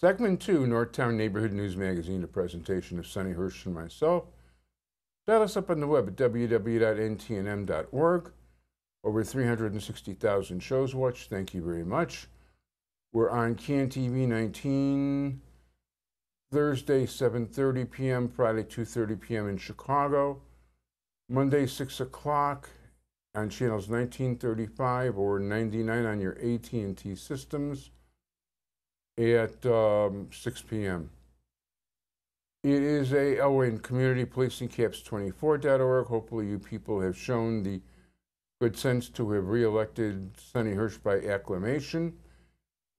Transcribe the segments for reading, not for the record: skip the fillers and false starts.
Segment 2, Northtown Neighborhood News Magazine, a presentation of Sonny Hirsch and myself. Dial us up on the web at www.ntnm.org. Over 360,000 shows watched. Thank you very much. We're on CAN-TV 19, Thursday, 7:30 p.m., Friday, 2:30 p.m. in Chicago. Monday, 6 o'clock on channels 1935 or 99 on your AT&T systems at 6 p.m. It is in Community Policing Caps24.org. Hopefully you people have shown the good sense to have re-elected Sonny Hirsch by acclamation.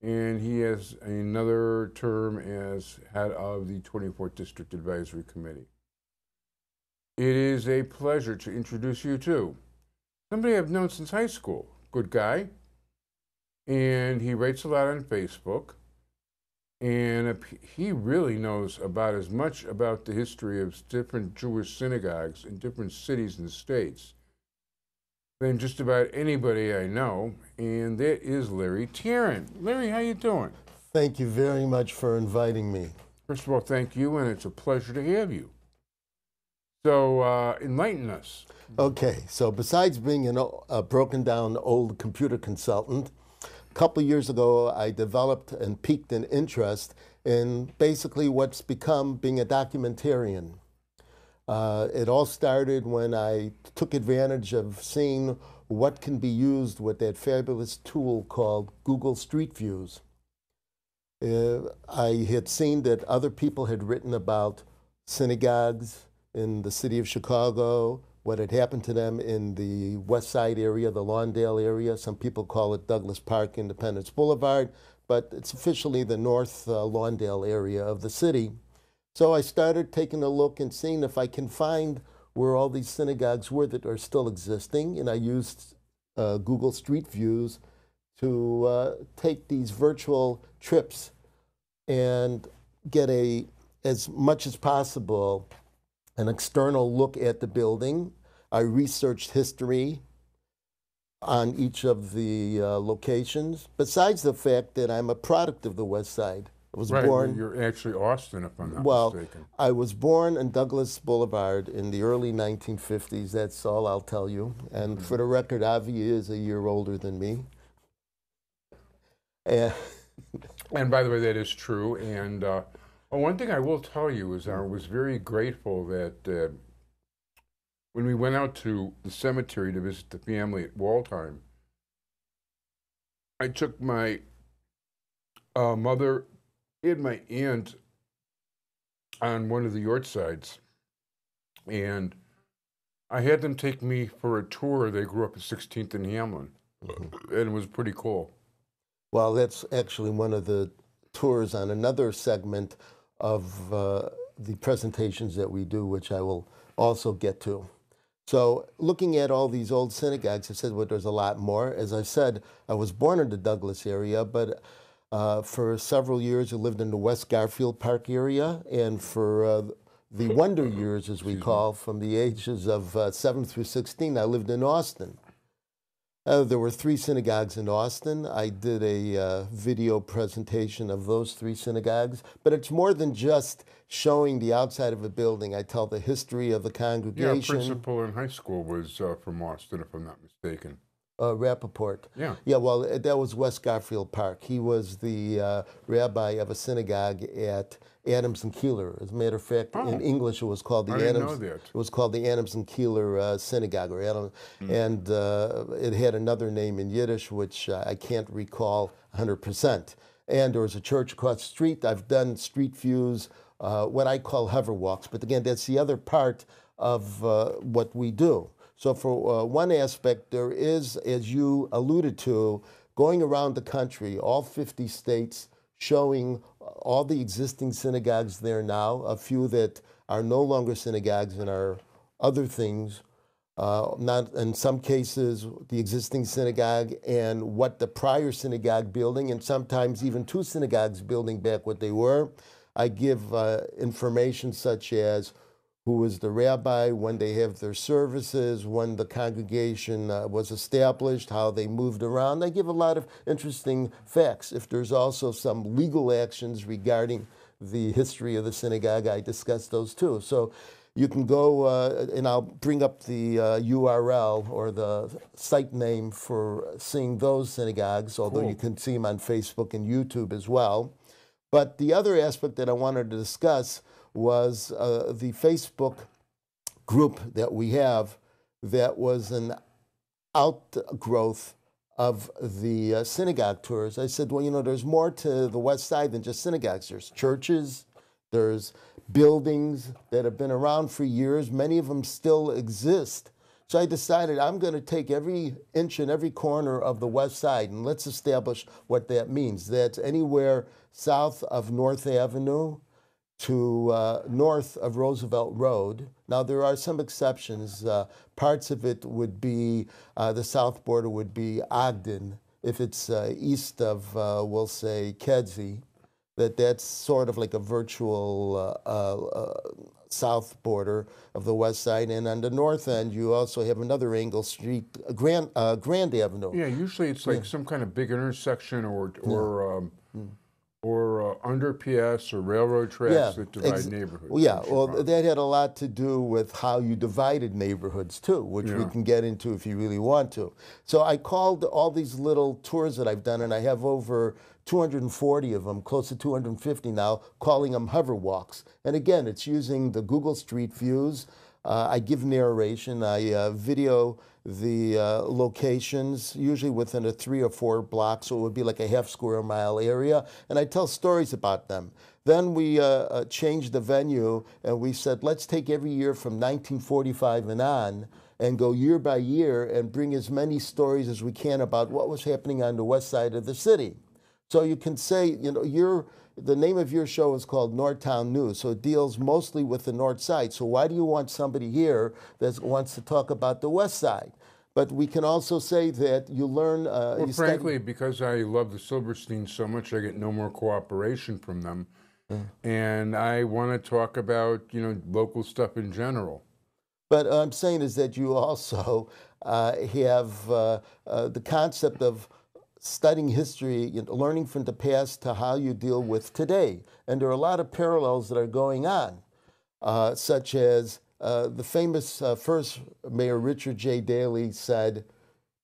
And he has another term as head of the 24th District Advisory Committee. It is a pleasure to introduce you to somebody I've known since high school. Good guy. And he writes a lot on Facebook. And he really knows about as much about the history of different Jewish synagogues in different cities and states than just about anybody I know, and that is Larry Teren. Larry, how you doing? Thank you very much for inviting me. First of all, thank you, and it's a pleasure to have you. So, enlighten us. Okay, so besides being a broken down old computer consultant, a couple years ago I developed and piqued an interest in basically what's become being a documentarian. It all started when I took advantage of seeing what can be used with that fabulous tool called Google Street Views. I had seen that other people had written about synagogues in the city of Chicago, what had happened to them in the West Side area, the Lawndale area. Some people call it Douglas Park, Independence Boulevard, but it's officially the North Lawndale area of the city. So I started taking a look and seeing if I can find where all these synagogues were that are still existing, and I used Google Street Views to take these virtual trips and get as much as possible an external look at the building. I researched history on each of the locations, besides the fact that I'm a product of the West Side. I was born. You're actually Austin, if I'm not mistaken. I was born in Douglas Boulevard in the early 1950s. That's all I'll tell you. And for the record, Avi is a year older than me. And by the way, that is true. And one thing I will tell you is I was very grateful that when we went out to the cemetery to visit the family at Waldheim, I took my mother and my aunt on one of the Yorksides, and I had them take me for a tour. They grew up at 16th and Hamlin, and it was pretty cool. Well, that's actually one of the tours on another segment of the presentations that we do, which I will also get to. So looking at all these old synagogues, I said, well, there's a lot more. As I said, I was born in the Douglas area, but for several years I lived in the West Garfield Park area, and for the wonder years, as we call, from the ages of 7 through 16, I lived in Austin. There were 3 synagogues in Austin. I did a video presentation of those 3 synagogues, but it's more than just showing the outside of a building. I tell the history of the congregation. Yeah, principal in high school was from Austin, if I'm not mistaken. Rappaport. Yeah. Yeah, well, that was West Garfield Park. He was the rabbi of a synagogue at Adams and Keeler. As a matter of fact, in English it was called the It was called the Adams and Keeler Synagogue, and it had another name in Yiddish, which I can't recall 100%. And there was a church across the street. I've done street views, what I call hover walks, but again, that's the other part of what we do. So for one aspect, there is, as you alluded to, going around the country, all 50 states, showing all the existing synagogues there now, a few that are no longer synagogues and are other things, not in some cases the existing synagogue and what the prior synagogue building, and sometimes even 2 synagogues building back what they were. I give information such as who was the rabbi, when they have their services, when the congregation was established, how they moved around. They give a lot of interesting facts. If there's also some legal actions regarding the history of the synagogue, I discuss those too. So you can go, and I'll bring up the URL or the site name for seeing those synagogues, although you can see them on Facebook and YouTube as well. But the other aspect that I wanted to discuss was the Facebook group that we have that was an outgrowth of the synagogue tours. I said, well, you know, there's more to the West Side than just synagogues. There's churches, there's buildings that have been around for years. Many of them still exist. So I decided I'm going to take every inch and every corner of the West Side, and let's establish what that means. That's anywhere south of North Avenue to north of Roosevelt Road. Now, there are some exceptions. Parts of it would be, the south border would be Ogden. If it's east of, we'll say, Kedzie, that's sort of like a virtual south border of the West Side. And on the north end, you also have another angle street, Grand Avenue. Yeah, usually it's like some kind of big intersection or underpass or railroad tracks that divide neighborhoods. Well, yeah, well, that had a lot to do with how you divided neighborhoods too, which we can get into if you really want to. So I called all these little tours that I've done, and I have over 240 of them, close to 250 now, calling them hover walks. And again, it's using the Google Street Views. I give narration. I video the locations, usually within a 3 or 4 blocks, so it would be like a half square mile area, and I tell stories about them. Then we changed the venue, and we said, let's take every year from 1945 and on, and go year by year and bring as many stories as we can about what was happening on the west side of the city. So you can say, you know, the name of your show is called Northtown News, so it deals mostly with the north side. So why do you want somebody here that wants to talk about the west side? But we can also say that you learn... well, frankly, because I love the Silbersteins so much, I get no more cooperation from them. And I want to talk about, you know, local stuff in general. But what I'm saying is that you also have the concept of studying history, you know, learning from the past to how you deal with today. And there are a lot of parallels that are going on, such as the famous first Mayor Richard J. Daley said,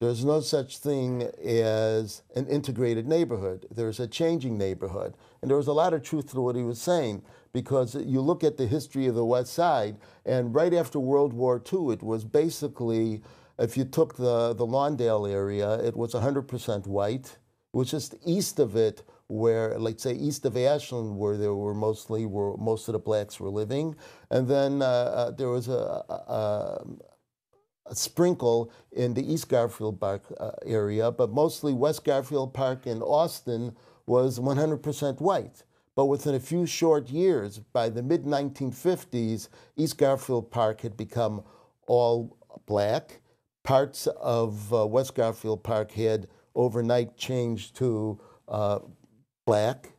there's no such thing as an integrated neighborhood. There's a changing neighborhood. And there was a lot of truth to what he was saying, because you look at the history of the West Side, and right after World War II, it was basically, if you took the Lawndale area, it was 100% white. It was just east of it where, like say, east of Ashland, where there were most of the blacks were living. And then there was a sprinkle in the East Garfield Park area, but mostly West Garfield Park in Austin was 100% white. But within a few short years, by the mid-1950s, East Garfield Park had become all black. Parts of West Garfield Park had overnight changed to black.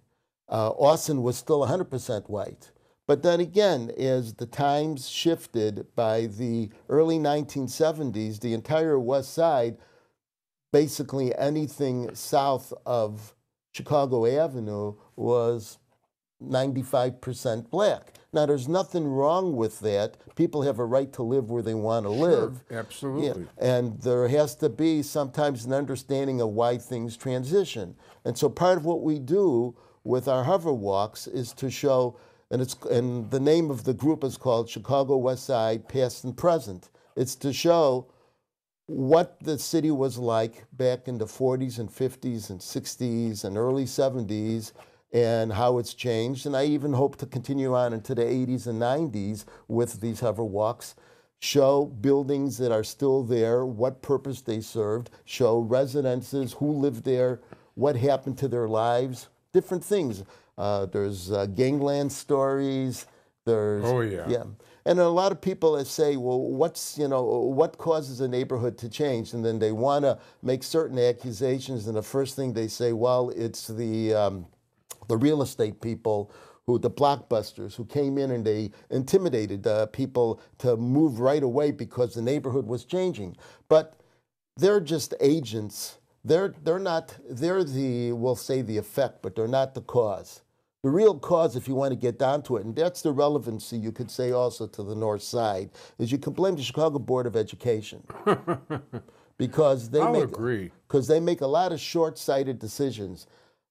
Austin was still 100% white. But then again, as the times shifted by the early 1970s, the entire West Side, basically anything south of Chicago Avenue, was 95% black. Now, there's nothing wrong with that. People have a right to live where they want to live. Absolutely. Yeah. And there has to be sometimes an understanding of why things transition. And so part of what we do with our hover walks is to show, and the name of the group is called Chicago West Side Past and Present. It's to show what the city was like back in the 40s and 50s and 60s and early 70s, and how it's changed. And I even hope to continue on into the 80s and 90s with these hover walks, show buildings that are still there, what purpose they served, show residences, who lived there, what happened to their lives, different things. There's gangland stories. There's, yeah. And a lot of people that say, well, what causes a neighborhood to change? And then they want to make certain accusations, and the first thing they say, well, it's the real estate people the blockbusters, who came in and they intimidated people to move right away because the neighborhood was changing. But they're just agents. They're we'll say the effect, but they're not the cause. The real cause, if you want to get down to it, and that's the relevancy, you could say also to the North Side, is you can blame the Chicago Board of Education. Because they make a lot of short-sighted decisions.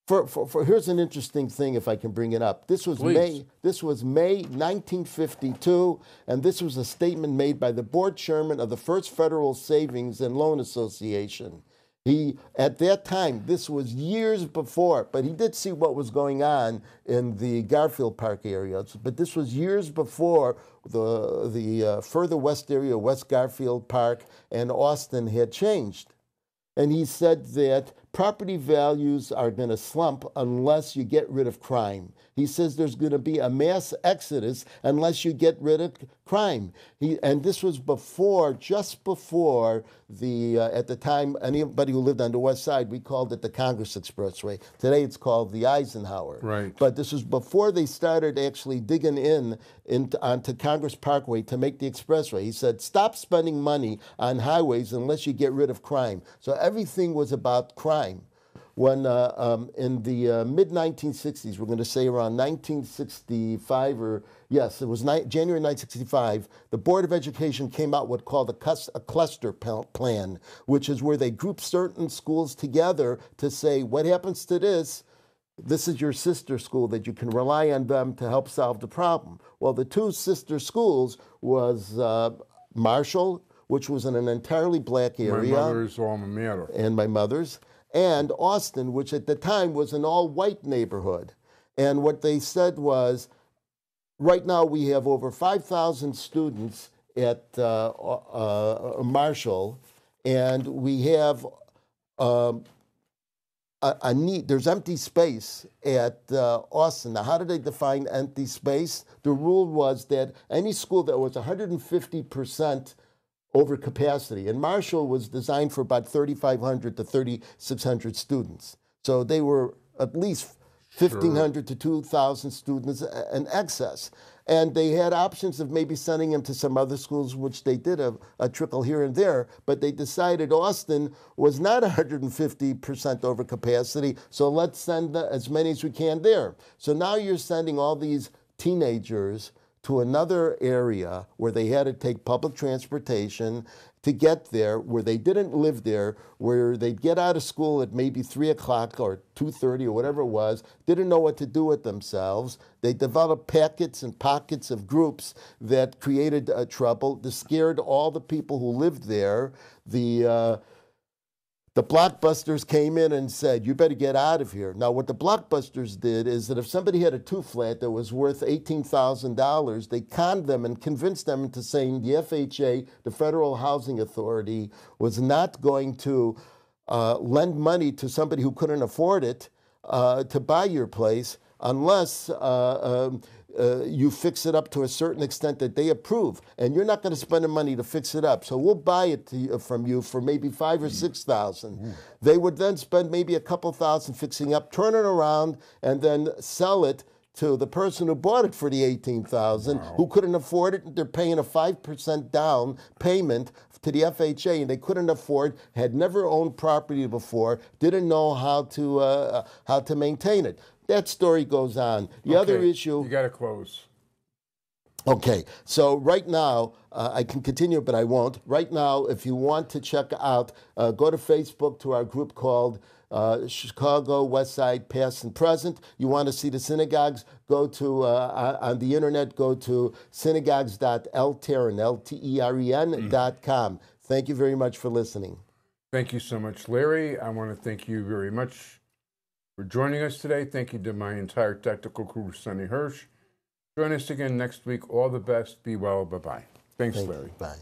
Here's an interesting thing, if I can bring it up. This was May 1952, and this was a statement made by the board chairman of the First Federal Savings and Loan Association. At that time, this was years before, but he did see what was going on in the Garfield Park area. But this was years before the further west area, West Garfield Park and Austin, had changed. And he said that property values are going to slump unless you get rid of crime. He says there's going to be a mass exodus unless you get rid of crime. And this was just before at the time, anybody who lived on the west side, we called it the Congress Expressway. Today it's called the Eisenhower. Right. But this was before they started actually digging onto Congress Parkway to make the expressway. He said, stop spending money on highways unless you get rid of crime. So everything was about crime. When in the mid-1960s, we're going to say around 1965, it was January 1965, the Board of Education came out with called a cluster plan, which is where they group certain schools together to say, what happens to this? This is your sister school that you can rely on them to help solve the problem. Well, the two sister schools was Marshall, which was in an entirely black area. My mother's alma mater. And my mother's. And Austin, which at the time was an all-white neighborhood. And what they said was, right now we have over 5,000 students at Marshall, and we have there's empty space at Austin. Now, how do they define empty space? The rule was that any school that was 150% over capacity. And Marshall was designed for about 3,500 to 3,600 students. So they were at least 1,500 to 2,000 students in excess. And they had options of maybe sending them to some other schools, which they did a trickle here and there. But they decided Austin was not 150% over capacity, so let's send as many as we can there. So now you're sending all these teenagers to another area where they had to take public transportation to get there, where they didn't live there, where they'd get out of school at maybe 3 o'clock or 2:30 or whatever it was, didn't know what to do with themselves. They developed packets and pockets of groups that created trouble. They scared all the people who lived there. The blockbusters came in and said, you better get out of here. Now, what the blockbusters did is that if somebody had a two-flat that was worth $18,000, they conned them and convinced them into saying the FHA, the Federal Housing Authority, was not going to lend money to somebody who couldn't afford it to buy your place unless you fix it up to a certain extent that they approve, and you're not going to spend the money to fix it up. So we'll buy it from you for maybe $5,000 or $6,000. They would then spend maybe a couple thousand fixing up, turn it around, and then sell it to the person who bought it for the $18,000, who couldn't afford it. They're paying a 5% down payment to the FHA, and they couldn't afford, had never owned property before, didn't know how to maintain it. That story goes on. The other issue... You got to close. Okay, so right now, I can continue, but I won't. Right now, if you want to check out, go to Facebook to our group called Chicago West Side Past and Present. You want to see the synagogues, go to, on the internet, go to synagogues.lteren, L-T-E-R-E-N.com. Thank you very much for listening. Thank you so much, Larry. I want to thank you very much for joining us today. Thank you to my entire technical crew, Sonny Hirsch. Join us again next week. All the best. Be well. Bye-bye. Thanks, Larry. Bye.